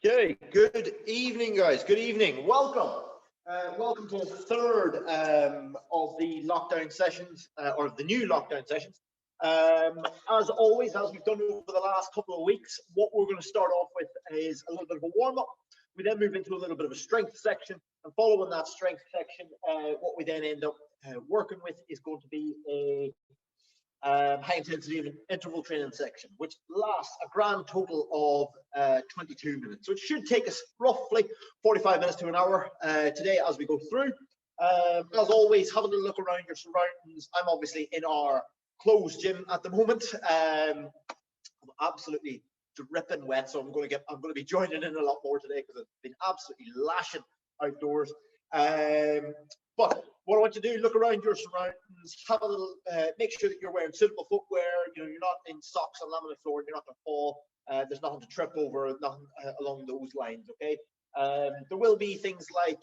Okay, good evening, guys. Good evening. Welcome. Welcome to the third of the lockdown sessions, or the new lockdown sessions. As always, as we've done over the last couple of weeks, what we're going to start off with is a little bit of a warm-up. We then move into a little bit of a strength section, and following that strength section, what we then end up working with is going to be a high intensity interval training section, which lasts a grand total of 22 minutes. So it should take us roughly 45 minutes to an hour today as we go through. As always, have a little look around your surroundings. I'm obviously in our closed gym at the moment. I'm absolutely dripping wet, so I'm going to be joining in a lot more today because it's been absolutely lashing outdoors. But what I want you to do, look around your surroundings, have a little, make sure that you're wearing suitable footwear. You know, you're not in socks on laminate floor, you're not going to fall. There's nothing to trip over, nothing along those lines, okay? There will be things like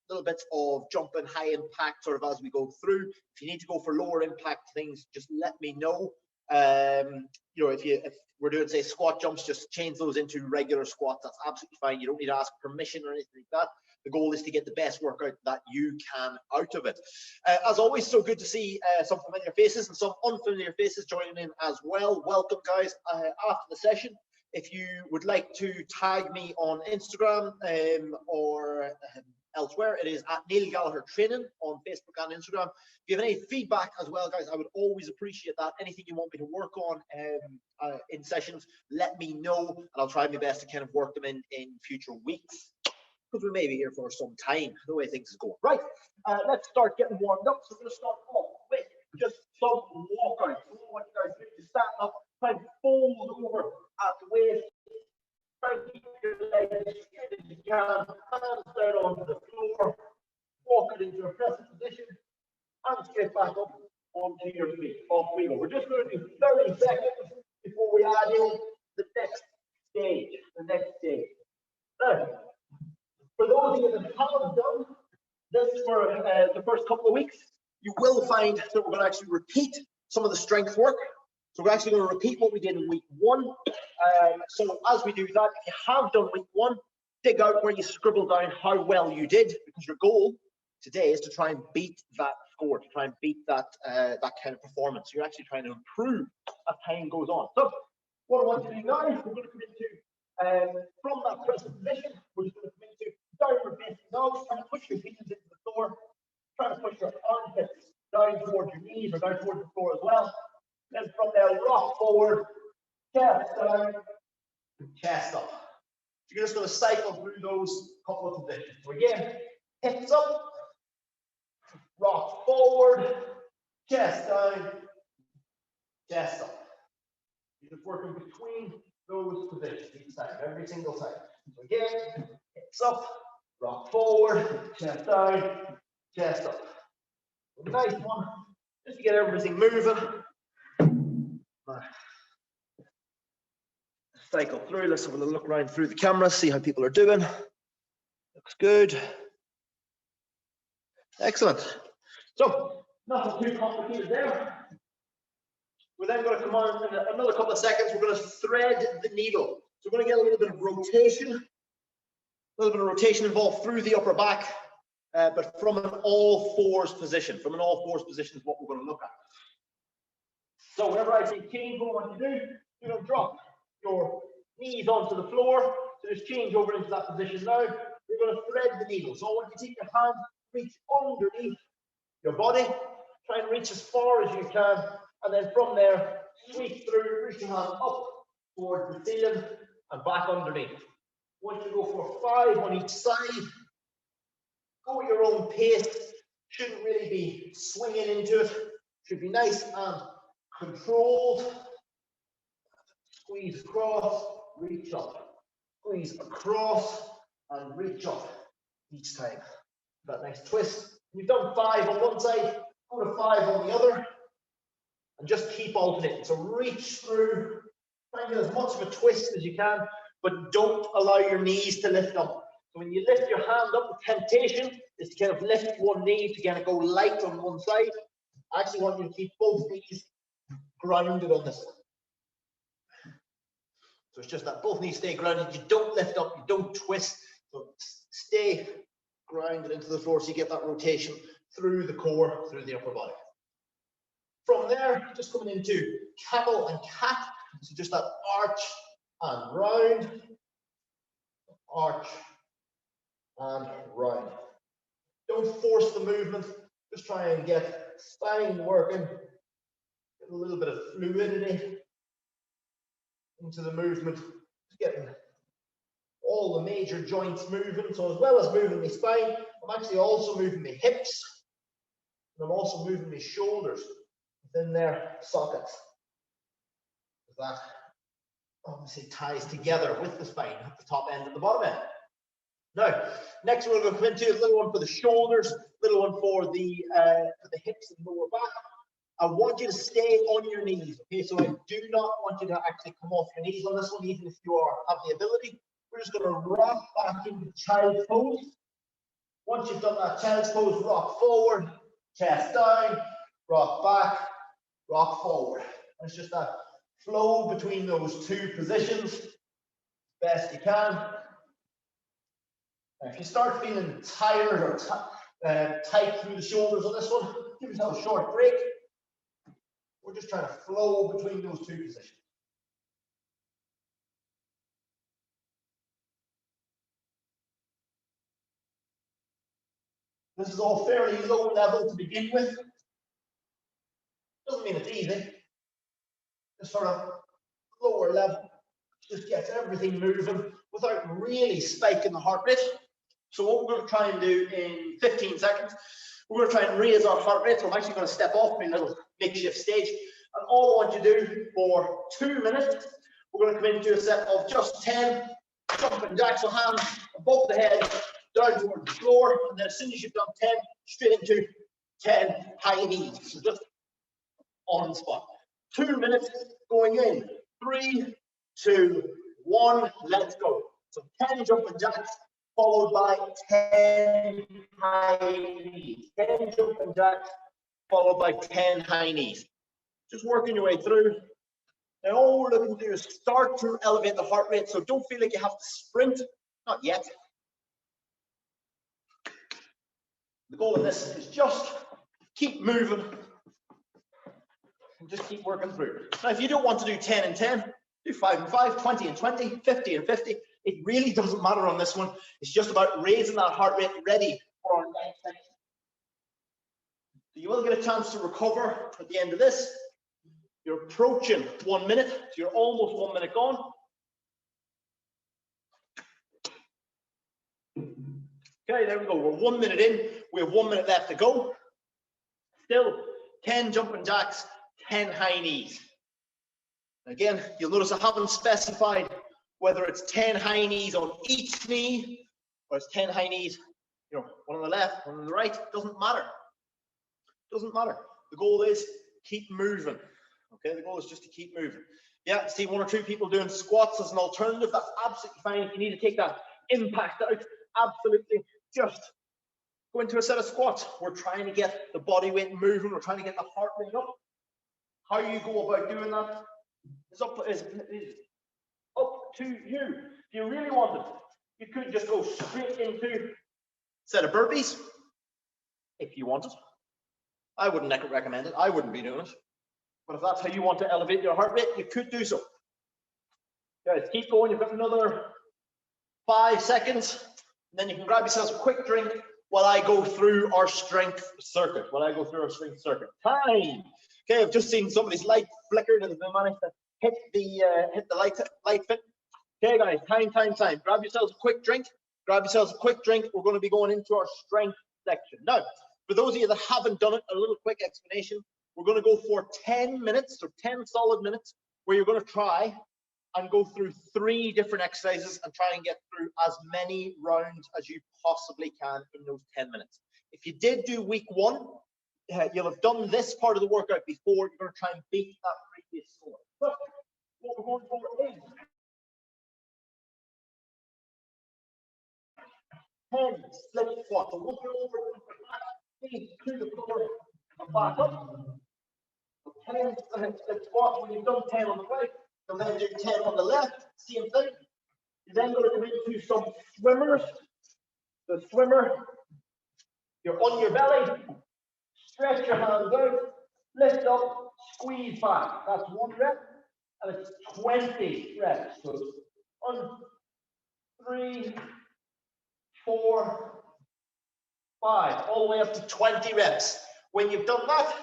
little bits of jumping, high impact sort of as we go through. If you need to go for lower impact things, just let me know. You know, if we're doing, say, squat jumps, just change those into regular squats. That's absolutely fine. You don't need to ask permission or anything like that. The goal is to get the best workout that you can out of it. As always, so good to see some familiar faces and some unfamiliar faces joining in as well. Welcome, guys. After the session, if you would like to tag me on Instagram or elsewhere, it is at Neil Gallager Training on Facebook and Instagram. If you have any feedback as well, guys, I would always appreciate that. Anything you want me to work on in sessions, let me know, and I'll try my best to kind of work them in future weeks, because we may be here for some time, the way things is going. Right, let's start getting warmed up. So we're going to start off with just some walkouts. So what you guys do is stand up, try and fold over at the waist, try and keep your legs as straight as you can, hands down onto the floor, walk it into a pressing position, and straight back up onto your feet. Off we go. We're just going to do 30 seconds before we add in the next stage. Now, for those of you that haven't done this for the first couple of weeks, you will find that we're going to actually repeat some of the strength work. So we're actually going to repeat what we did in week one. So as we do that, if you have done week one, dig out where you scribble down how well you did, because your goal today is to try and beat that score, to try and beat that that kind of performance. So you're actually trying to improve as time goes on. So what I want to do now is we're going to come into, from that present position, we're just going to come into downward facing dogs, trying to push your heels into the floor, trying to push your armpits down towards your knees or down towards the floor as well. Then from there, rock forward, chest down, chest up. So you're just going to cycle through those couple of positions. So again, hips up, rock forward, chest down, chest up. You're just working between those positions each time, every single time. So again, hips up, rock forward, chest down, chest up. So nice one, just to get everything moving. Cycle through. Let's have a look around through the camera, see how people are doing. Looks good. Excellent. So, nothing too complicated there. We're then going to come on in another couple of seconds. We're going to thread the needle. So we're going to get a little bit of rotation. A little bit of rotation involved through the upper back, but from an all fours position. From an all fours position is what we're going to look at. So whenever I say change, what I want you to do, you're going to drop your knees onto the floor. So just change over into that position now. You're going to thread the needle. So I want you to take your hand, reach underneath your body, try and reach as far as you can, and then from there, sweep through, reach your hand up towards the ceiling and back underneath. Once you go for 5 on each side, go at your own pace. Shouldn't really be swinging into it. Should be nice and controlled. Squeeze across, reach up. Squeeze across and reach up each time. That nice twist. We've done 5 on one side, go to 5 on the other, and just keep alternating. So reach through, try and get as much of a twist as you can, but don't allow your knees to lift up. So when you lift your hand up, the temptation is to kind of lift one knee to kind of go light on one side. I actually want you to keep both knees grounded on this one. So it's just that both knees stay grounded. You don't lift up, you don't twist. So stay grounded into the floor so you get that rotation through the core, through the upper body. From there, just coming into camel and cat. So just that arch and round, arch and round. Don't force the movement. Just try and get spine working. Get a little bit of fluidity into the movement. Just getting all the major joints moving. So as well as moving my spine, I'm actually also moving my hips. And I'm also moving my shoulders within their sockets. That obviously ties together with the spine at the top end and the bottom end. Now, next we're going to come into a little one for the shoulders, little one for the hips and lower back. I want you to stay on your knees. Okay, so I do not want you to actually come off your knees on this one, even if you have the ability. We're just going to rock back into child's pose. Once you've done that child's pose, rock forward, chest down, rock back, rock forward. And it's just that flow between those two positions, best you can. Now, if you start feeling tired or tight through the shoulders on this one, give yourself a short break. We're just trying to flow between those two positions. This is all fairly low level to begin with. Doesn't mean it's easy. Just sort of lower level. Just gets everything moving without really spiking the heart rate. So what we're going to try and do in 15 seconds, we're going to try and raise our heart rate. So I'm actually going to step off my little makeshift stage. And all I want you to do for 2 minutes, we're going to come into a set of just 10 jumping jacks. So hands above the head, down towards the floor. And then as soon as you've done 10, straight into 10 high knees. So just on the spot. 2 minutes going in. 3, 2, 1, let's go. So 10 jumping jacks, followed by 10 high knees. 10 jumping jacks, followed by 10 high knees. Just working your way through. Now all we're looking to do is start to elevate the heart rate, so don't feel like you have to sprint, not yet. The goal of this is just keep moving and just keep working through. Now if you don't want to do 10 and 10, do 5 and 5, 20 and 20, 50 and 50. It really doesn't matter on this one. It's just about raising that heart rate ready for our next section. So you will get a chance to recover at the end of this. You're approaching 1 minute, so you're almost 1 minute gone. Okay, there we go. We're 1 minute in. We have 1 minute left to go. Still 10 jumping jacks, 10 high knees. Again, you'll notice I haven't specified whether it's 10 high knees on each knee or it's 10 high knees, one on the left, one on the right. Doesn't matter. Doesn't matter. The goal is keep moving. Okay, the goal is just to keep moving. Yeah, see 1 or 2 people doing squats as an alternative. That's absolutely fine. If you need to take that impact out, absolutely. Just go into a set of squats. We're trying to get the body weight moving. We're trying to get the heart rate up. How you go about doing that is up to you. If you really want it, you could just go straight into a set of burpees if you want it. I wouldn't recommend it. I wouldn't be doing it. But if that's how you want to elevate your heart rate, you could do so. Guys, keep going. You've got another 5 seconds. And then you can grab yourselves a quick drink while I go through our strength circuit. Time. Okay, I've just seen somebody's light flickered and they managed to hit the light fit. Okay, guys, time. Grab yourselves a quick drink. We're going to be going into our strength section. Now, for those of you that haven't done it, a little quick explanation. We're going to go for 10 minutes, or 10 solid minutes, where you're going to try and go through 3 different exercises and try and get through as many rounds as you possibly can in those 10 minutes. If you did do week 1, you'll have done this part of the workout before. You're going to try and beat that previous score. So what we're going for is 10 split squats. So we'll go over feet to the floor and back up. 10 split squats. When you've done 10 on the right, You'll then do 10 on the left, same thing. You're then going to come into some swimmers. The swimmer, you're on your belly, stretch your hands out, lift up, squeeze back. That's 1 rep, and it's 20 reps. So 1, 3, 4, 5, all the way up to 20 reps. When you've done that,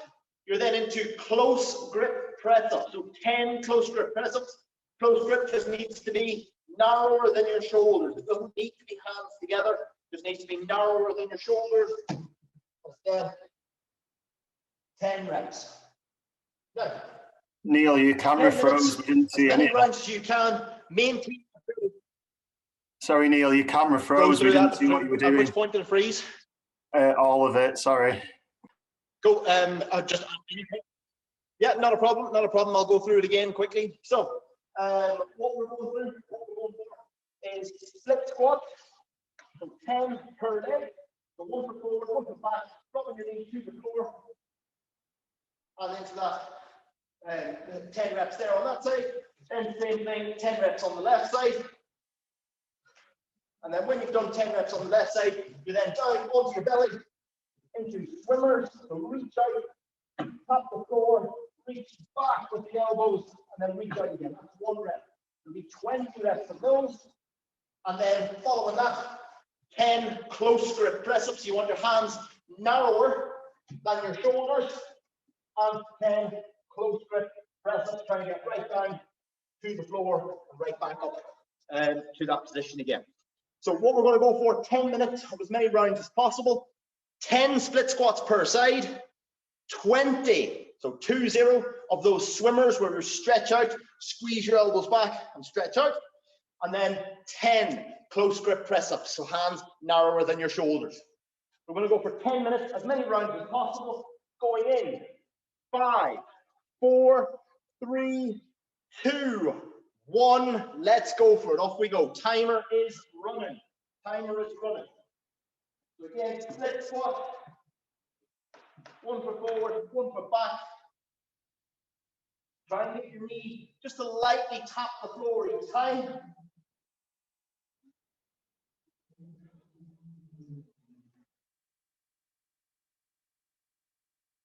you're then into close grip press ups. So 10 close grip press ups. Close grip just needs to be narrower than your shoulders. It doesn't need to be hands together. It just needs to be narrower than your shoulders. Instead, 10 reps. Now, Neil, your camera froze. We didn't see any. As many rounds as you can. Maintain. Sorry, Neil, your camera froze. We didn't see what you were doing. At which point did it freeze? All of it. Sorry. Go. Yeah, not a problem. Not a problem. I'll go through it again quickly. So, what we're going for is split squat. So 10 per leg. So 1 for forward, 1 for back. Dropping your knees 2 for floor. And into that 10 reps there on that side. Then same thing, 10 reps on the left side. And then when you've done 10 reps on the left side, you then down onto your belly into swimmers. So reach out, tap the floor, reach back with the elbows, and then reach out again. That's 1 rep. There'll be 20 reps of those. And then following that, 10 close grip press ups. You want your hands narrower than your shoulders. And 10 close grip press ups, trying to get right down to the floor and right back up to that position again. So what we're going to go for, 10 minutes of as many rounds as possible. 10 split squats per side. 20, so 20 of those swimmers where you stretch out, squeeze your elbows back and stretch out. And then 10 close grip press ups, so hands narrower than your shoulders. We're going to go for 10 minutes, as many rounds as possible. Going in, 5, 4, 3, 2, 1. Let's go for it. Off we go. Timer is running. Timer is running. So again, split squat. 1 for forward, 1 for back. Try and get your knee just to lightly tap the floor each time.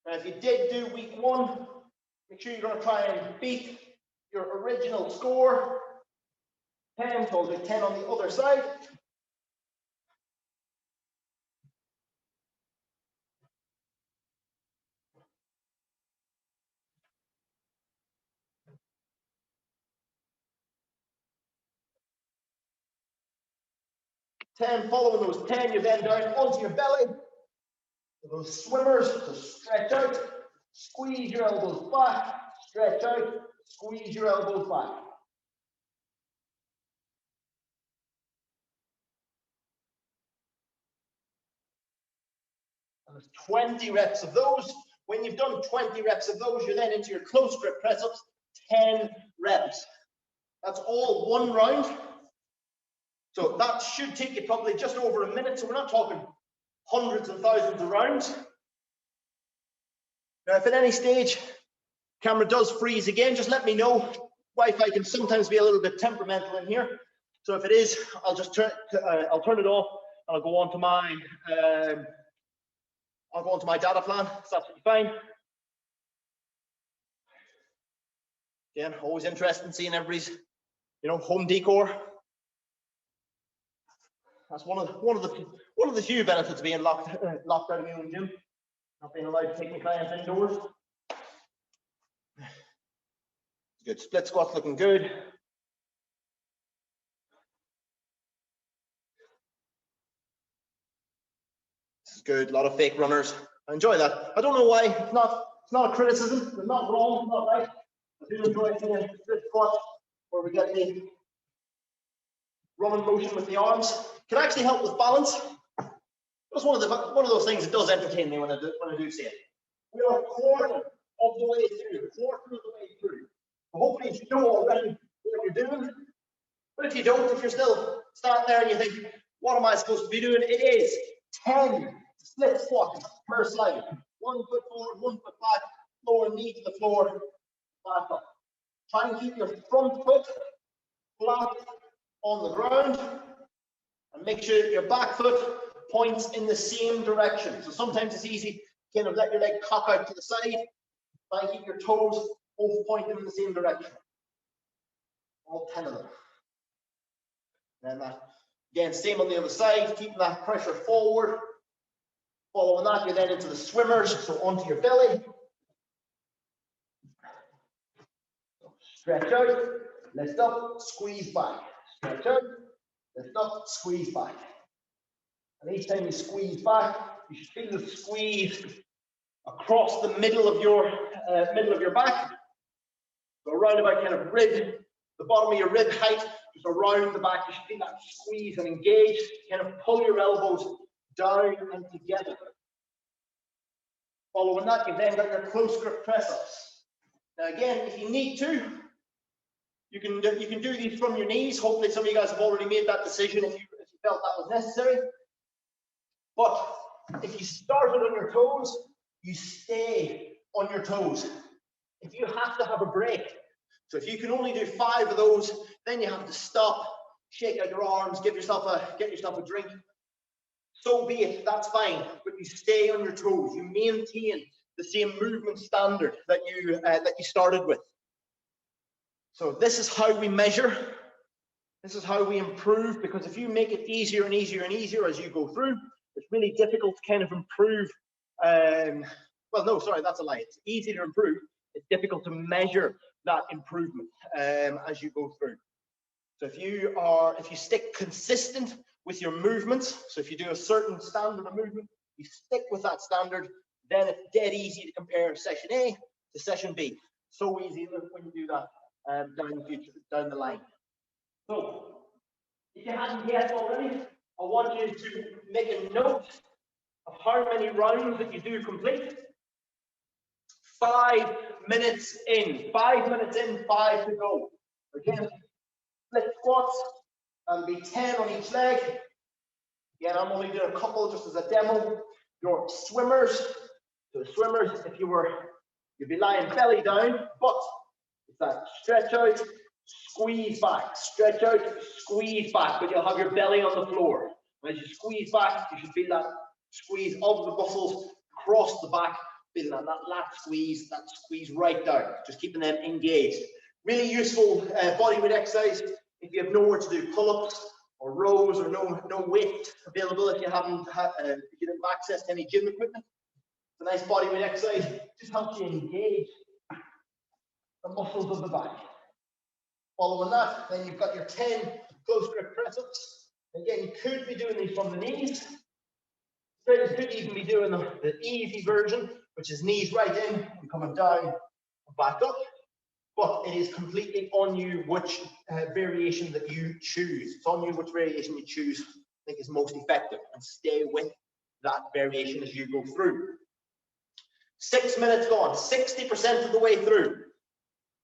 Now, if you did do week 1, make sure you're going to try and beat your original score. 10, so I'll do 10 on the other side. Following those 10, you're then down onto your belly. Those swimmers, so stretch out, squeeze your elbows back, stretch out, squeeze your elbows back. And there's 20 reps of those. When you've done 20 reps of those, you're then into your close grip press ups, 10 reps. That's all 1 round. So that should take you probably just over a minute. So we're not talking hundreds and thousands of rounds. Now, if at any stage camera does freeze again, just let me know. Wi-Fi can sometimes be a little bit temperamental in here. So if it is, I'll just turn it off. I'll go on to my data plan. It's absolutely fine. Again, always interested in seeing everybody's, home decor. That's one of the few benefits of being locked out of my own gym. Not being allowed to take my clients indoors. Good. Split squats looking good. This is good. A lot of fake runners. I enjoy that. I don't know why. It's not a criticism. It's not wrong. It's not right. I do enjoy seeing split squats where we get the running motion with the arms. Can actually help with balance. That's one of those things that does entertain me when I do see it. We are a quarter of the way through. So hopefully you know already what you're doing. But if you don't, if you're still starting there and you think, what am I supposed to be doing? It is 10 split squats per side. 1 foot forward, 1 foot back, lower knee to the floor, back up. Try and keep your front foot flat on the ground, and make sure that your back foot points in the same direction. So sometimes it's easy, kind of let your leg cock out to the side. Try and keep your toes both pointing in the same direction. All 10 of them. And that, again, same on the other side, keeping that pressure forward. Following that, you're then into the swimmers, so onto your belly. Stretch out, lift up, squeeze back. Stretch out, lift up, squeeze back. And each time you squeeze back, you should feel the squeeze across the middle of your back. So around about kind of rib, the bottom of your rib height, just around the back. You should feel that squeeze and engage. Kind of pull your elbows down and together. Following that, you've then got your close grip press ups. Now again, if you need to, you can do these from your knees. Hopefully some of you guys have already made that decision if you felt that was necessary. But if you started on your toes, you stay on your toes. If you have to have a break, so if you can only do 5 of those, then you have to stop, shake out your arms, get yourself a drink. So be it, that's fine, but you stay on your toes. You maintain the same movement standard that you started with. So this is how we measure. This is how we improve, because if you make it easier and easier and easier as you go through, it's really difficult to kind of improve. Well, no, sorry, that's a lie. It's easy to improve. It's difficult to measure that improvement as you go through. So if you stick consistent with your movements, so if you do a certain standard of movement, you stick with that standard, then it's dead easy to compare session A to session B. So easy when you do that down the line. So if you haven't yet already, I want you to make a note of how many rounds that you do complete. 5 minutes in, 5 minutes in, 5 to go. Again, split squats, and be 10 on each leg. Again, I'm only doing a couple just as a demo. Your swimmers, so the swimmers, if you'd be lying belly down, but it's that stretch out, squeeze back, stretch out, squeeze back, but you'll have your belly on the floor. And as you squeeze back, you should feel that squeeze of the muscles across the back, feeling that lat squeeze, that squeeze right down, just keeping them engaged. Really useful body weight exercise if you have nowhere to do pull-ups or rows or no weight available if you didn't have access to any gym equipment. It's a nice body weight exercise. Just helps you engage the muscles of the back. Following that, then you've got your 10 close grip press ups. Again, you could be doing these from the knees. You could even be doing the easy version, which is knees right in and coming down and back up. But it is completely on you which variation that you choose. It's on you which variation you choose, I think is most effective, and stay with that variation as you go through. 6 minutes gone, 60% of the way through.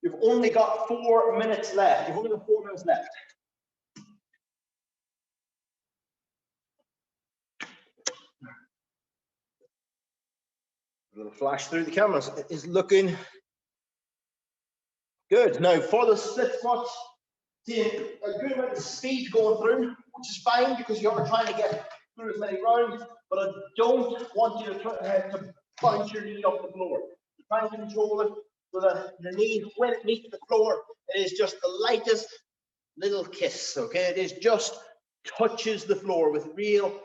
You've only got 4 minutes left. You've only got 4 minutes left. A little flash through the cameras. It is looking good. Now for the split squats, see a good amount of speed going through, which is fine because you're trying to get through as many rounds, but I don't want you to bounce your knee off the floor. You're trying to control it so that your knee, when it meets the floor, it is just the lightest little kiss, okay? It is just touches the floor with real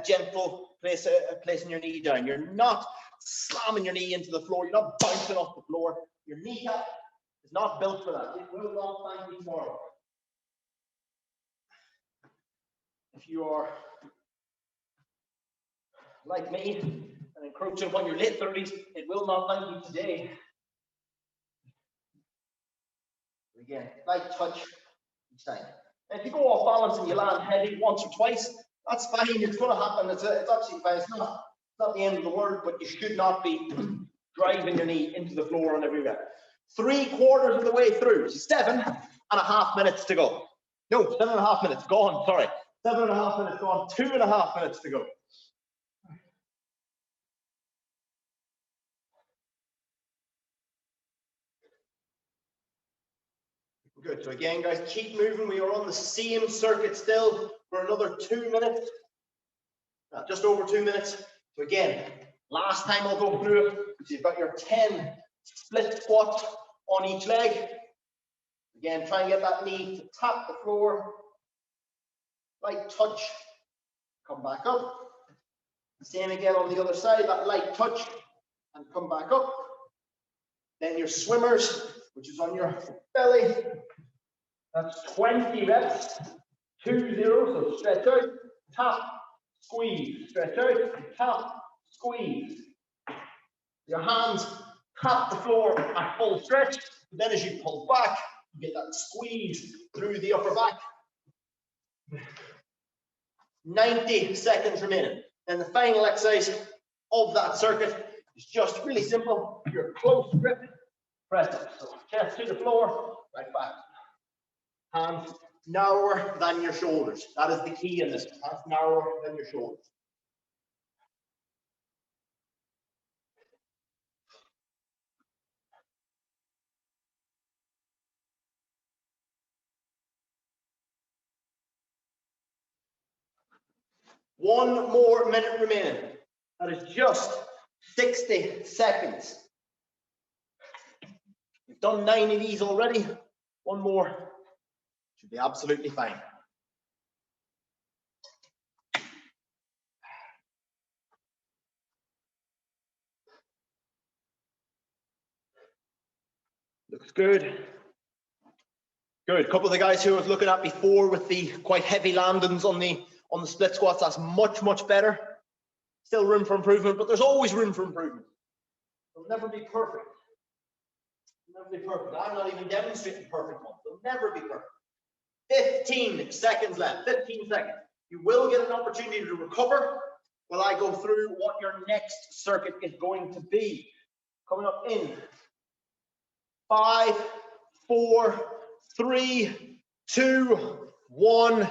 gentle placing your knee down. You're not slamming your knee into the floor. You're not bouncing off the floor. Your kneecap is not built for that. It will not thank you tomorrow. If you are like me and encroaching upon your late 30s, it will not thank you today. Again, light touch each time. And if you go off balance and you land heavy once or twice, that's fine. It's going to happen. It's absolutely fine. It's not the end of the world, but you should not be driving your knee into the floor on every rep. 3/4 of the way through, 7.5 minutes to go. No, 7.5 minutes gone. Sorry, 7.5 minutes gone. 2.5 minutes to go. Good. So again, guys, keep moving. We are on the same circuit still for another 2 minutes. Just over 2 minutes. So again, last time I'll go through it. So you've got your 10 split squats on each leg. Again, try and get that knee to tap the floor. Light touch. Come back up. Same again on the other side, that light touch and come back up. Then your swimmers, which is on your belly. That's 20 reps, 2-0, so stretch out, tap, squeeze, stretch out, tap, squeeze. Your hands tap the floor at full stretch, but then as you pull back, you get that squeeze through the upper back. 90 seconds remaining. And the final exercise of that circuit is just really simple. Your close grip, press up. So chest to the floor, right back. Hands narrower than your shoulders. That is the key in this. Hands narrower than your shoulders. One more minute remaining. That is just 60 seconds. We've done 9 of these already. One more. Should be absolutely fine. Looks good. Good. A couple of the guys who I was looking at before with the quite heavy landings on the split squats, that's much better. Still room for improvement, but there's always room for improvement. It'll never be perfect. It'll never be perfect. I'm not even demonstrating perfect ones. It'll never be perfect. 15 seconds left. 15 seconds. You will get an opportunity to recover while I go through what your next circuit is going to be. Coming up in 5, 4, 3, 2, 1.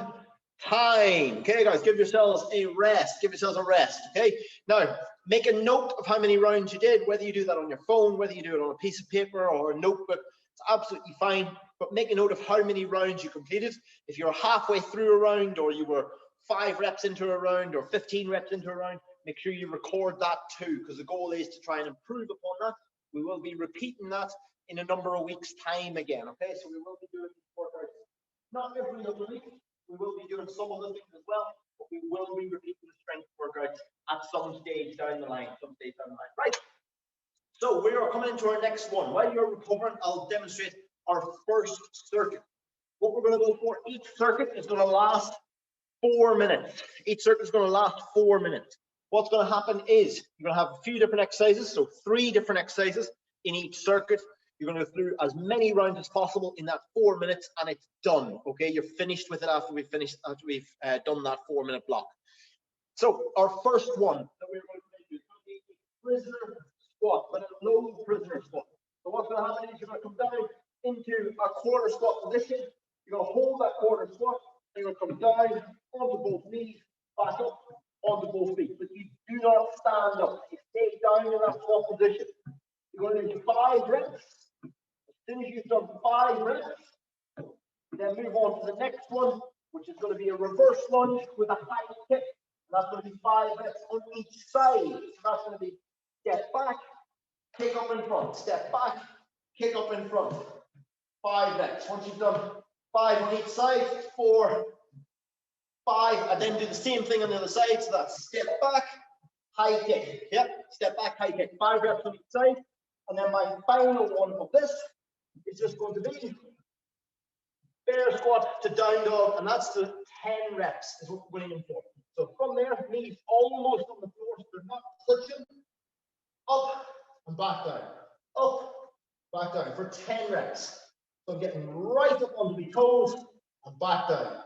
Time. Okay, guys, give yourselves a rest. Give yourselves a rest. Okay. Now, make a note of how many rounds you did, whether you do that on your phone, whether you do it on a piece of paper or a notebook. It's absolutely fine. But make a note of how many rounds you completed. If you're halfway through a round, or you were 5 reps into a round, or 15 reps into a round, make sure you record that too, because the goal is to try and improve upon that. We will be repeating that in a number of weeks' time again. Okay, so we will be doing these workouts not every other week. We will be doing some other things as well, but we will be repeating the strength workouts at some stage down the line. Right. So we are coming into our next one. While you're recovering, I'll demonstrate our first circuit. What we're going to go for, each circuit is going to last 4 minutes. Each circuit is going to last 4 minutes. What's going to happen is you're going to have a few different exercises, so 3 different exercises in each circuit. You're going to go through as many rounds as possible in that 4 minutes, and it's done. Okay, you're finished with it after we've done that 4 minute block. So our first one that we're going to do is going to be a prisoner squat, but a low prisoner squat. So what's going to happen is you're going to come down into a quarter squat position. You're going to hold that quarter squat, and you're going to come down onto both knees, back up onto both feet. But you do not stand up. You stay down in that squat position. You're going to do 5 reps. As soon as you've done 5 reps, then move on to the next one, which is going to be a reverse lunge with a high kick. And that's going to be 5 reps on each side. So that's going to be step back, kick up in front, step back, kick up in front. 5 reps. Once you've done 5 on each side, 4, 5, and then do the same thing on the other side. So that's step back, high kick. Yep, step back, high kick. 5 reps on each side. And then my final one of this is just going to be bear squat to down dog, and that's the 10 reps is what we're going for. So from there, knees almost on the floor, so they're not touching. Up and back down. Up, back down for 10 reps. So I'm getting right up onto my toes and back down.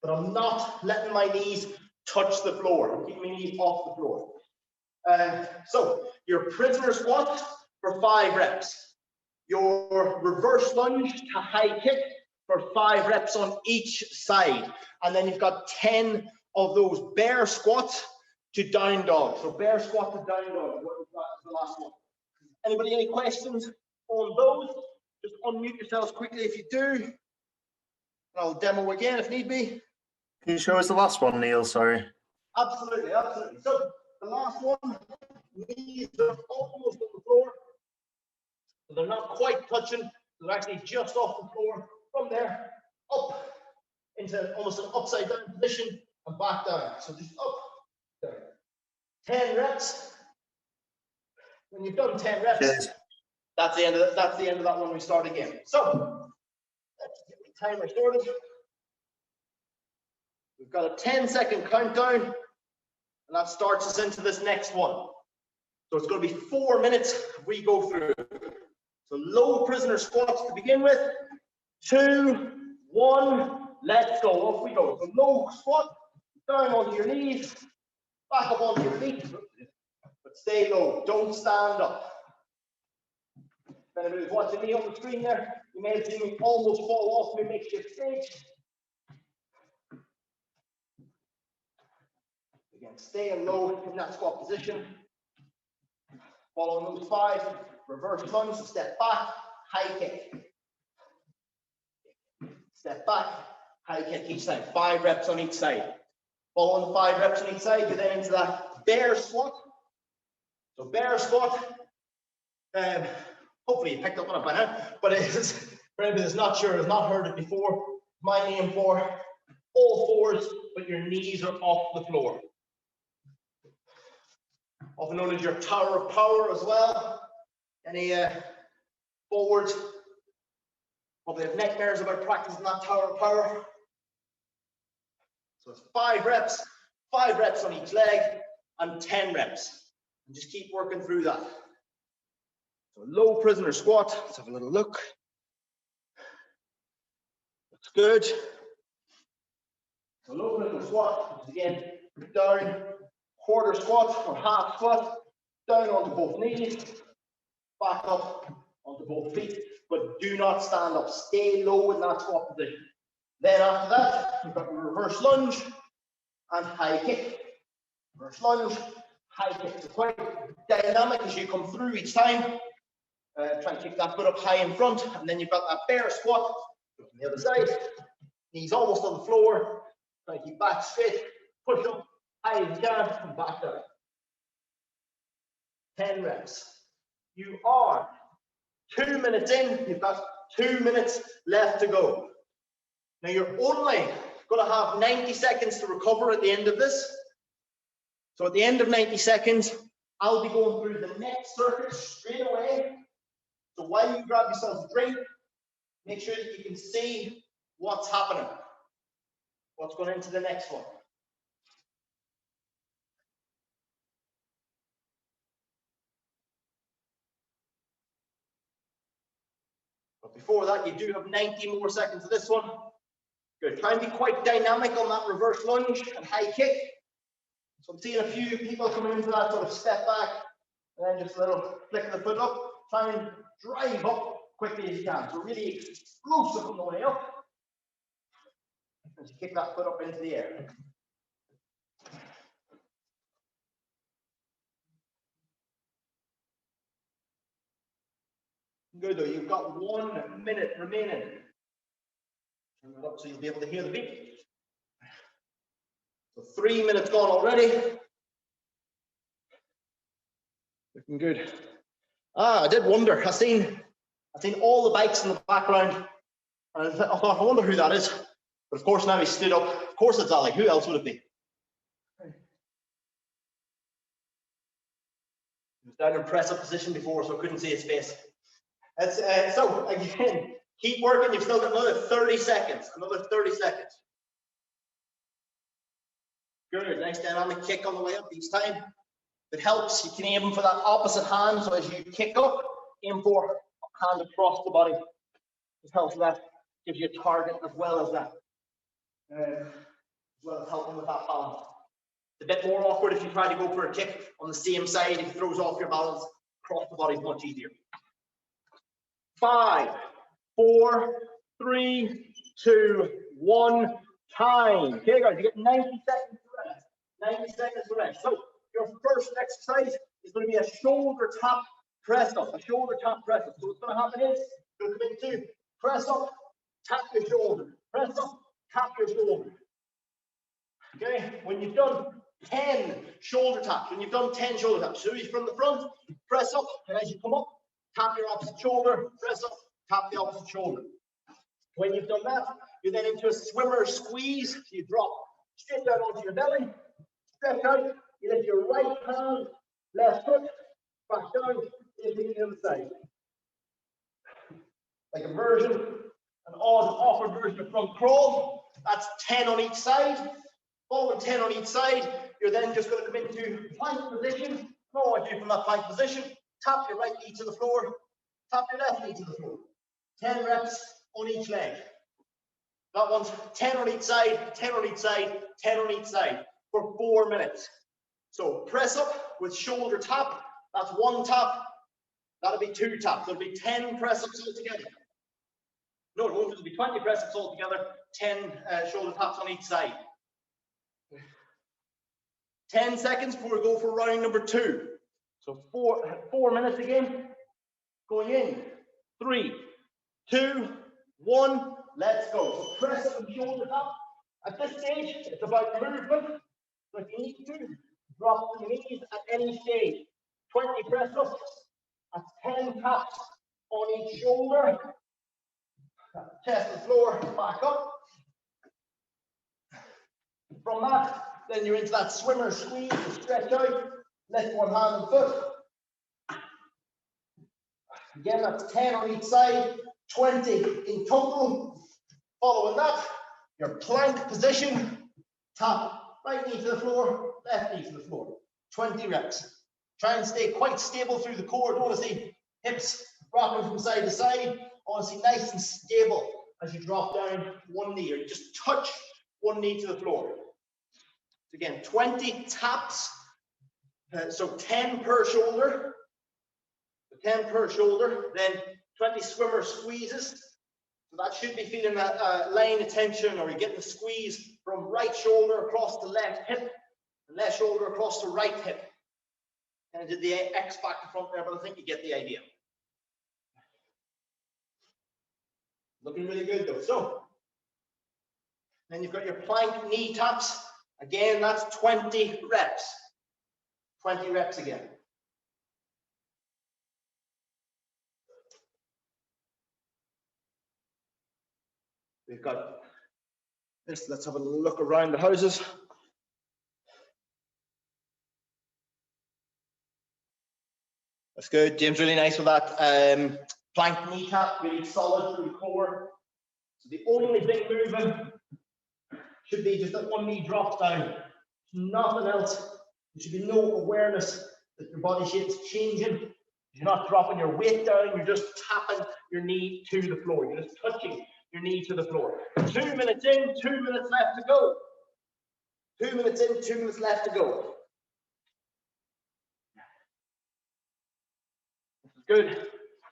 But I'm not letting my knees touch the floor. I'm keeping my knees off the floor. So your prisoner squat for 5 reps. Your reverse lunge to high kick for 5 reps on each side. And then you've got 10 of those bear squats to down dog. So bear squat to down dog. What was that? The last one. Anybody any questions on those? Just unmute yourselves quickly if you do. I'll demo again if need be. Can you show us the last one, Neil? Sorry. Absolutely, absolutely. So the last one, knees are almost on the floor. So they're not quite touching. They're actually just off the floor. From there, up into almost an upside down position and back down. So just up, down. 10 reps. When you've done 10 reps, Cheers. that's the end of that one. We start again. So let's get the timer started. We've got a 10-second countdown, and that starts us into this next one. So it's going to be 4 minutes we go through. So low prisoner squats to begin with. 2, 1, let's go. Off we go. So low squat, down onto your knees, back up onto your feet, but stay low. Don't stand up. If anybody's watching me on the screen there, you may have seen me almost fall off my makeshift stage. Again, staying low in that squat position. Following those 5, reverse lunge, step back, high kick. Step back, high kick each time. 5 reps on each side. Following the 5 reps on each side, you're then into that bear squat. So bear squat, hopefully you picked up on it by now, but it is, for anybody that's not sure, has not heard it before, my name for all fours, but your knees are off the floor. Often known as your tower of power as well. Any forwards probably have nightmares about practicing that tower of power. So it's 5 reps on each leg, and 10 reps. And just keep working through that. So low prisoner squat, let's have a little look. Looks good. So low prisoner squat, which is again, down, quarter squat or half squat, down onto both knees, back up onto both feet, but do not stand up. Stay low in that squat position. Then after that, you've got reverse lunge and high kick. Reverse lunge, high kick. So quite dynamic as you come through each time. Try and kick that foot up high in front, and then you've got that bear squat from the other side. Knees almost on the floor. Try and keep back straight. Push up high as you can and back down. 10 reps. You are 2 minutes in. You've got 2 minutes left to go. Now you're only going to have 90 seconds to recover at the end of this. So at the end of 90 seconds, I'll be going through the next circuit straight away. So while you grab yourself a drink, make sure that you can see what's happening, what's going into the next one. But before that, you do have 90 more seconds of this one. Good. Try and be quite dynamic on that reverse lunge and high kick. So I'm seeing a few people coming into that sort of step back and then just a little flick of the foot up. Try and drive up quickly as you can. So really explosive on the way up. As you kick that foot up into the air. Good though, you've got 1 minute remaining. Turn that up so you'll be able to hear the beat. So 3 minutes gone already. Looking good. I did wonder. I seen all the bikes in the background, and I thought, I wonder who that is. But of course now he stood up. Of course it's Ali. Who else would it be? He was down in press-up position before, so I couldn't see his face. So again, keep working. You've still got another 30 seconds. Another 30 seconds. Good. Nice dynamic kick on the way up each time. If it helps, you can aim for that opposite hand. So as you kick up, aim for hand across the body. It helps that. Gives you a target as well as that. As well as helping with that balance. It's a bit more awkward if you try to go for a kick on the same side. It throws off your balance. Across the body is much easier. 5, 4, 3, 2, 1. Time. Okay, guys, you get 90 seconds to rest. 90 seconds to rest. So your first exercise is going to be a shoulder tap press up. A shoulder tap press up. So what's going to happen is Go into press up, tap your shoulder. Press up, tap your shoulder. Okay, when you've done 10 shoulder taps, so you from the front, press up, and as you come up, tap your opposite shoulder, press up, tap the opposite shoulder. When you've done that, you're then into a swimmer squeeze. You drop straight down onto your belly, stretch out, you lift your right hand, left foot, back down, into the other side. Like a version, an odd, awkward version of front crawl. That's 10 on each side. Following 10 on each side, you're then just going to come into plank position. All I do from that plank position, tap your right knee to the floor, tap your left knee to the floor. 10 reps on each leg. That one's 10 on each side, 10 on each side, 10 on each side for 4 minutes. So press up with shoulder tap, that's 1 tap. That'll be 2 taps. There'll be 10 press ups altogether. No, it won't. It'll be 20 press ups altogether, 10 shoulder taps on each side. 10 seconds before we go for round number 2. So 4 minutes again. Going in. 3, 2, 1. Let's go. So press up and shoulder tap. At this stage, it's about movement. So if you need to, drop the knees at any stage. 20 press ups. That's 10 taps on each shoulder. Chest and floor, back up. From that, then you're into that swimmer squeeze, stretch out, lift one hand and foot. Again, that's 10 on each side, 20 in total. Following that, your plank position, tap right knee to the floor, left knee to the floor. 20 reps. Try and stay quite stable through the core. Don't want to see hips rocking from side to side. I want to see nice and stable as you drop down one knee, or you just touch one knee to the floor. Again, 20 taps, so 10 per shoulder, 10 per shoulder, then 20 swimmer squeezes. So that should be feeling that line of tension, or you're getting the squeeze from right shoulder across the left hip, and left shoulder across the right hip. And I did the X back to front there, but I think you get the idea. Looking really good though. So, then you've got your plank knee taps. Again, that's 20 reps. 20 reps again. We've got this. Let's have a look around the houses. That's good. James, really nice with that. Plank knee tap, really solid through the core. So the only thing moving should be just that one knee drops down. Nothing else. There should be no awareness that your body shape's changing. You're not dropping your weight down, you're just tapping your knee to the floor. You're just touching your knee to the floor. 2 minutes in, 2 minutes left to go. 2 minutes in, 2 minutes left to go. This is good.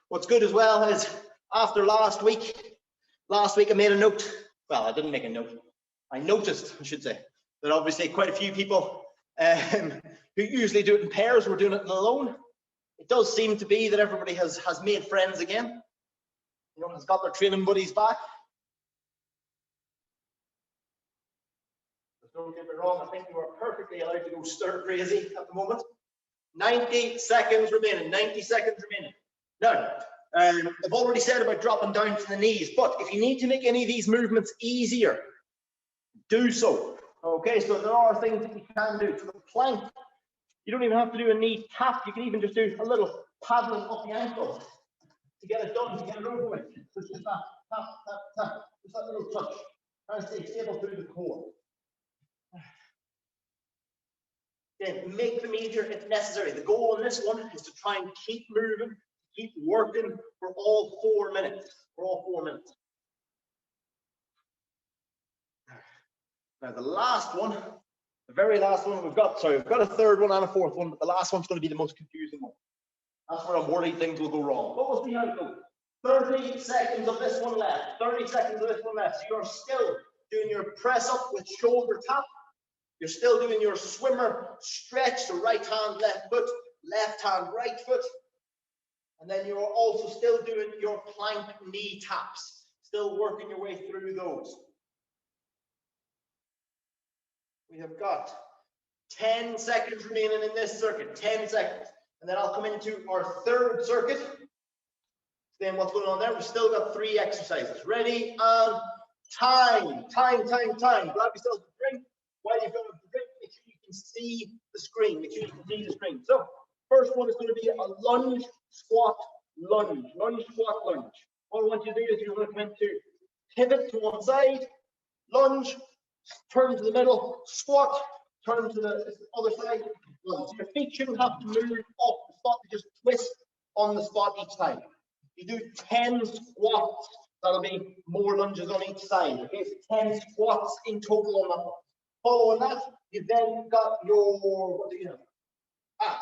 What's good as well is after last week I made a note. Well, I didn't make a note. I noticed, I should say, that obviously quite a few people who usually do it in pairs were doing it alone. It does seem to be that everybody has made friends again. You know, has got their training buddies back. Don't get me wrong, I think you are perfectly allowed to go stir crazy at the moment. 90 seconds remaining, 90 seconds remaining. Now, I've already said about dropping down to the knees, but if you need to make any of these movements easier, do so. Okay, so there are things that you can do. So the plank, you don't even have to do a knee tap. You can even just do a little paddling up the ankle to get it done, to get it over with. So it's just that tap, tap, tap, just that little touch. Try and stay stable through the core. Then make them easier if necessary. The goal on this one is to try and keep moving, keep working for all 4 minutes. For all 4 minutes. Now the last one, the very last one we've got a third one and a fourth one, but the last one's going to be the most confusing one. That's where I'm worried things will go wrong. But we'll see how it goes. 30 seconds of this one left. 30 seconds of this one left. So you're still doing your press up with shoulder tap. You're still doing your swimmer stretch, so right hand, left foot, left hand, right foot. And then you're also still doing your plank knee taps, still working your way through those. We have got 10 seconds remaining in this circuit, 10 seconds. And then I'll come into our third circuit. Then what's going on there? We've still got 3 exercises. Ready and time. Grab yourself a drink. While you've got a drink, make sure you can see the screen. Make sure you can see the screen. So, first one is going to be a lunge, squat, lunge. Lunge, squat, lunge. What I want you to do is you're going to come into pivot to one side, lunge, turn to the middle, squat, turn to the other side, lunge. So your feet shouldn't have to move off the spot, they just twist on the spot each time. You do 10 squats, that'll be more lunges on each side. Okay, so 10 squats in total on that one. Following that, you've then got your, what do you have?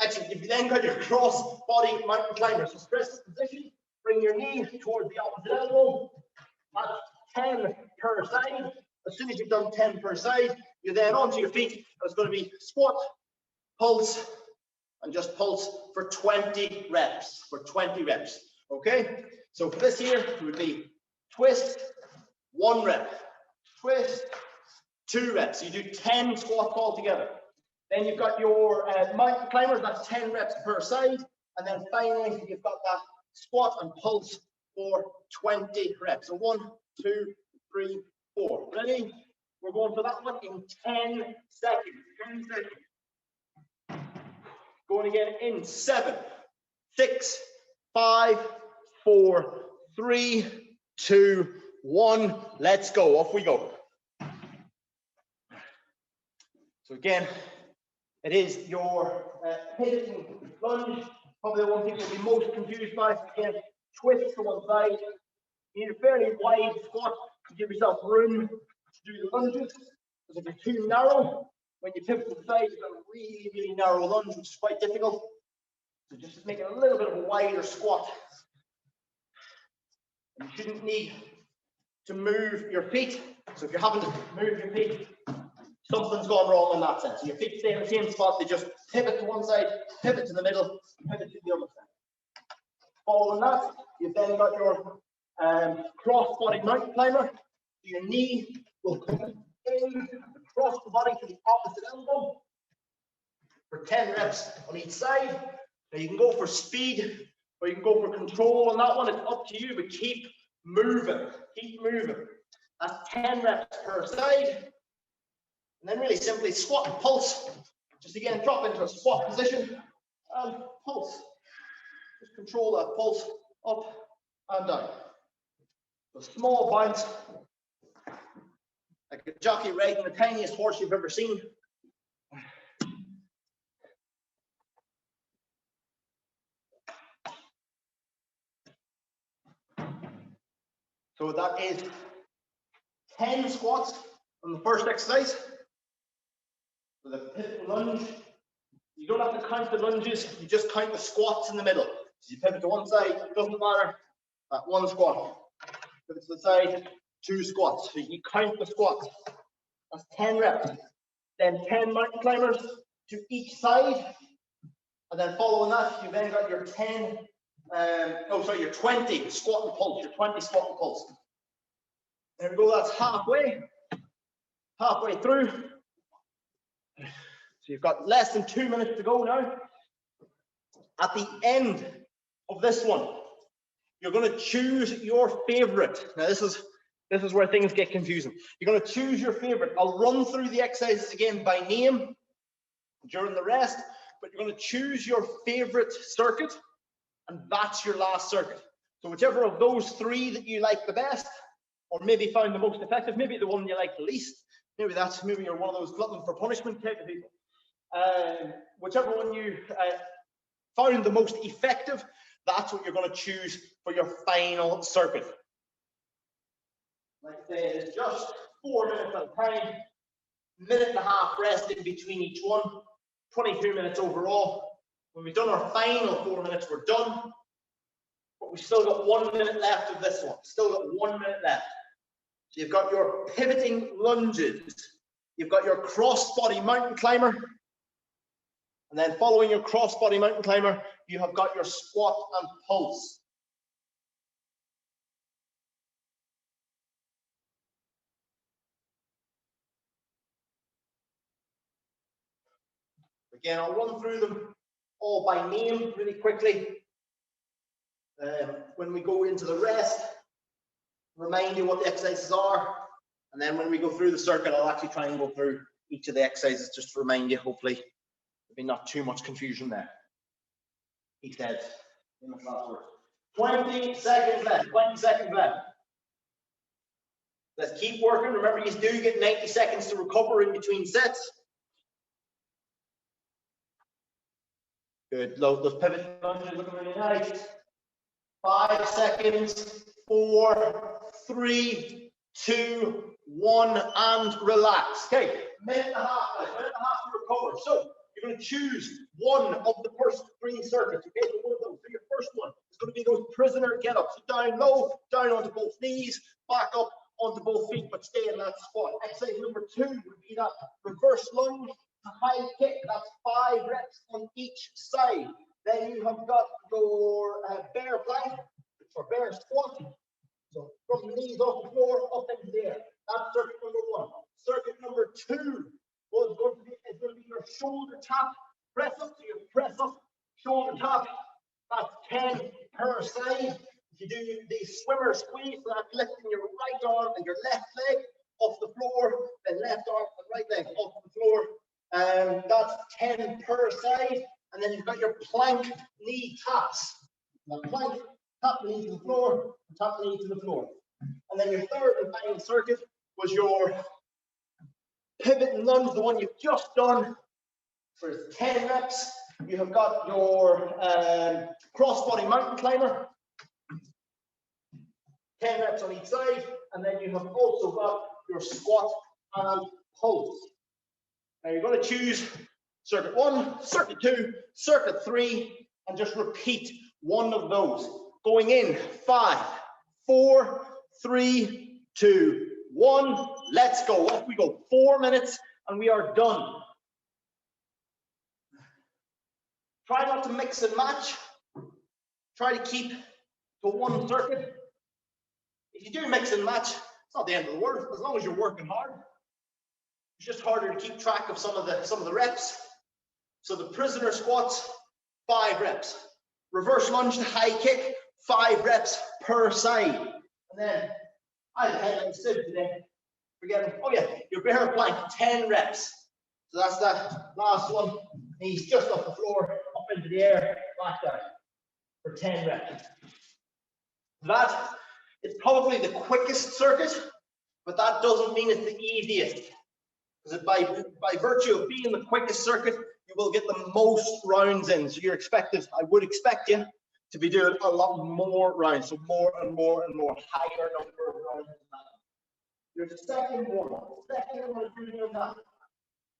Actually, you've then got your cross body mountain climber. So stress this position, bring your knee towards the opposite elbow. That's 10 per side. As soon as you've done 10 per side, you're then onto your feet. It's going to be squat, pulse, and just pulse for 20 reps. Okay? So for this here, it would be twist, 1 rep, twist, 2 reps. You do 10 squats altogether. Then you've got your mountain climbers, that's 10 reps per side. And then finally, you've got that squat and pulse for 20 reps. So 1, 2, 3, 4. Ready? We're going for that one in 10 seconds. 10 seconds. Going again in 7, 6, 5, 4, 3, 2, 1. Let's go. Off we go. So again, it is your pivoting lunge. Probably the one thing you'll be most confused by. Again, twist to one side. You need a fairly wide squat to give yourself room to do the lunges. Because if you're too narrow, when you pivot to the side, you've got a really, really narrow lunge, which is quite difficult. So just make it a little bit of a wider squat. And you shouldn't need to move your feet. So if you're having to move your feet, something's gone wrong in that sense. So your feet stay in the same spot, they just pivot to one side, pivot to the middle, pivot to the other side. Following that, you've then got your cross-body mountain climber. Your knee will come in across the body to the opposite elbow for 10 reps on each side. Now you can go for speed or you can go for control on that one. It's up to you, but keep moving. Keep moving. That's 10 reps per side. And then really simply squat and pulse. Just again, drop into a squat position and pulse. Just control that pulse up and down. A small bounce, like a jockey riding the tiniest horse you've ever seen. So that is 10 squats on the first exercise. With a pivot lunge, you don't have to count the lunges, you just count the squats in the middle. So you pivot to one side, it doesn't matter, that 1 squat. Pivot to the side, 2 squats. So you count the squats. That's 10 reps. Then 10 mountain climbers to each side. And then following that, you've then got your 20 squat and pulse, your 20 squat and pulse. There we go, that's halfway through. So you've got less than 2 minutes to go now. At the end of this one, you're going to choose your favorite. Now this is where things get confusing. You're going to choose your favorite. I'll run through the exercises again by name during the rest, but you're going to choose your favorite circuit, and that's your last circuit. So whichever of those 3 that you like the best, or maybe found the most effective, maybe the one you like the least, maybe you're one of those glutton for punishment type of people. Whichever one you found the most effective, that's what you're going to choose for your final circuit. Like I say, it's just 4 minutes at a time, 1.5 minutes rest in between each one, 22 minutes overall. When we've done our final 4 minutes, we're done. But we've still got 1 minute left of this one. Still got 1 minute left. So you've got your pivoting lunges. You've got your cross-body mountain climber. And then following your cross-body mountain climber, you have got your squat and pulse. Again, I'll run through them all by name really quickly. When we go into the rest, remind you what the exercises are. And then when we go through the circuit, I'll actually try and go through each of the exercises just to remind you, hopefully, there'll be not too much confusion there. He said in the last word. 20 seconds left, 20 seconds left. Let's keep working. Remember, you do get 90 seconds to recover in between sets. Good. Those pivot lunges looking really nice. 5 seconds. 4, 3, 2, 1, and relax. Okay, minute and a half to recover. So you're going to choose one of the first 3 circuits. Okay, so one of those. So your first one is going to be those prisoner get-ups. So down low, down onto both knees, back up onto both feet, but stay in that squat. Exercise number 2 would be that reverse lunge to high kick. That's 5 reps on each side. Then you have got your bear plank or bear squat. So from the knees off the floor up into the air. That's circuit number 1. Circuit number 2 is going to be your shoulder tap press up. So you press up, shoulder tap. That's 10 per side. If you do the swimmer squeeze, so that's lifting your right arm and your left leg off the floor, then left arm and right leg off the floor. That's 10 per side. And then you've got your plank knee taps. Now plank, tap the knee to the floor, tap the knee to the floor. And then your third and final circuit was your pivot and lunge, the one you've just done. For 10 reps, you have got your cross-body mountain climber. 10 reps on each side, and then you have also got your squat and pulse. Now you're going to choose circuit 1, circuit 2, circuit 3, and just repeat one of those. Going in 5, 4, 3, 2, 1. Let's go. Off we go. 4 minutes, and we are done. Try not to mix and match. Try to keep to one circuit. If you do mix and match, it's not the end of the world, as long as you're working hard. It's just harder to keep track of some of the reps. So the prisoner squats, 5 reps. Reverse lunge to high kick, 5 reps per side. And then I had a headline sit today. Forgetting, oh yeah, your bear plank, 10 reps. So that's that last one. Knees just off the floor, up into the air, back down for 10 reps. That is probably the quickest circuit, but that doesn't mean it's the easiest. Because by virtue of being the quickest circuit, you will get the most rounds in. So you're expected, I would expect you to be doing a lot more rounds. So more and more and more, higher number of rounds than that. Your second one is doing that.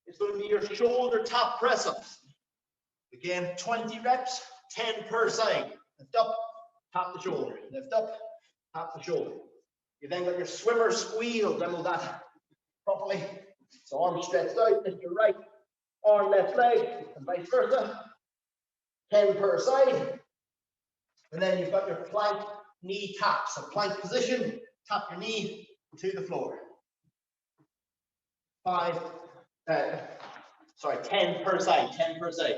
It's going to be your shoulder tap press ups. Again, 20 reps, 10 per side. Lift up, tap the shoulder. Lift up, tap the shoulder. You then got your swimmer squeeze. I'll demo that properly. So arms stretched out, lift your right arm, left leg, and vice versa. 10 per side. And then you've got your plank knee tap. So plank position, tap your knee to the floor. 10 per side, 10 per side.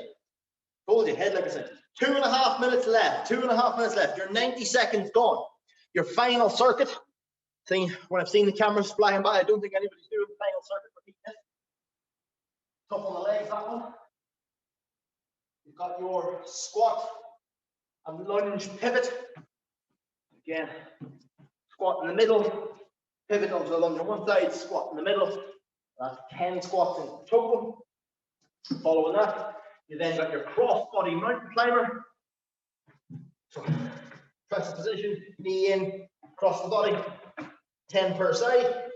Told you, head like I said. 2.5 minutes left, 2.5 minutes left. Your 90 seconds gone. Your final circuit. When I've seen the cameras flying by, I don't think anybody's doing the final circuit. Tough on the legs, that one. You've got your squat and lunge pivot. Again, squat in the middle, pivot onto the lunge on one side, squat in the middle. That's 10 squats in total. Following that, you then got your cross-body mountain climber. So, press the position, knee in, cross the body, 10 per side.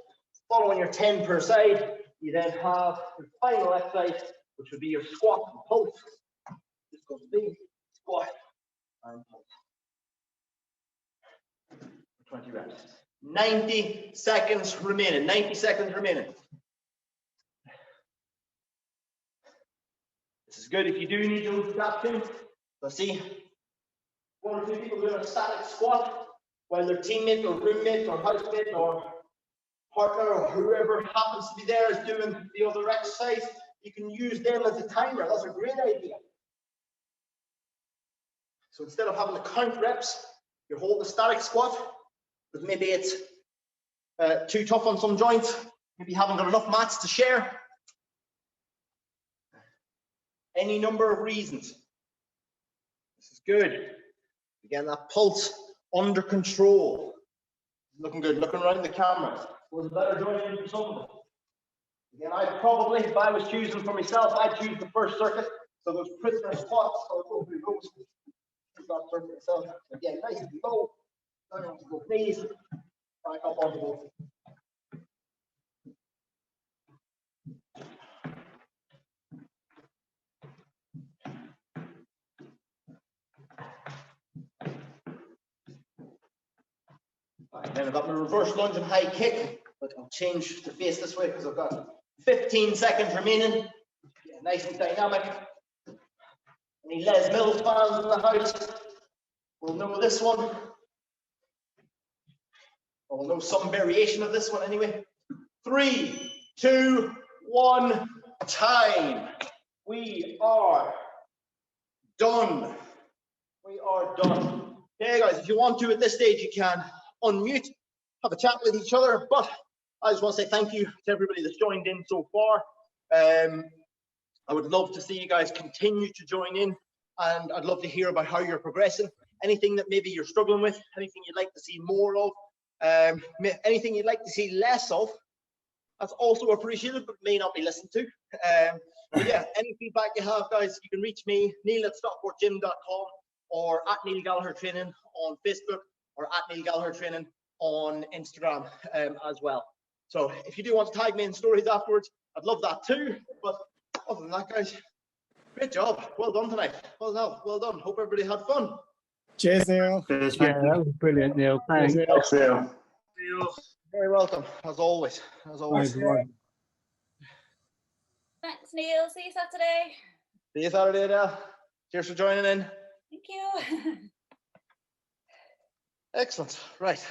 Following your 10 per side, you then have your final exercise, which would be your squat and pulse. This goes big, squat and pulse. 20 reps. 90 seconds remaining. 90 seconds remaining. This is good if you do need to move that too. So see, one or two people doing a static squat while their teammate or roommate or housemate or partner or whoever happens to be there is doing the other exercise. You can use them as a timer. That's a great idea. So instead of having to count reps, you hold the static squat, but maybe it's too tough on some joints. Maybe you haven't got enough mats to share. Any number of reasons. This is good. Again, that pulse under control. Looking good. Looking around the camera. Was a better joint in for some of them. Again, I'd probably, if I was choosing for myself, I'd choose the first circuit. So those prisoner squats, so it's over those. That circuit itself. Again, nice and low. Down onto both knees. Back up onto both. Right, then I've got my reverse lunge and high kick, but I'll change the face this way because I've got 15 seconds remaining. Yeah, nice and dynamic. Any Les Mills fans in the house will know this one. Or will know some variation of this one anyway. 3, 2, 1, time. We are done. We are done. Okay, guys, if you want to at this stage, you can unmute, have a chat with each other. But I just want to say thank you to everybody that's joined in so far. I would love to see you guys continue to join in, and I'd love to hear about how you're progressing. Anything that maybe you're struggling with, anything you'd like to see more of, anything you'd like to see less of, that's also appreciated, but may not be listened to. But yeah, any feedback you have, guys, you can reach me, neil@stockportgym.com, or at Neil Gallager Training on Facebook, or at Neil Gallager Training on Instagram as well. So if you do want to tag me in stories afterwards, I'd love that too. But other than that, guys, great job. Well done tonight. Well done. Hope everybody had fun. Cheers, Neil. Cheers, Yeah, that was brilliant, Neil. Thanks. Thanks, Neil. Very welcome, as always. As always. Bye, everyone. Thanks, Neil. See you Saturday. See you Saturday, Adele. Cheers for joining in. Thank you. Excellent. Right.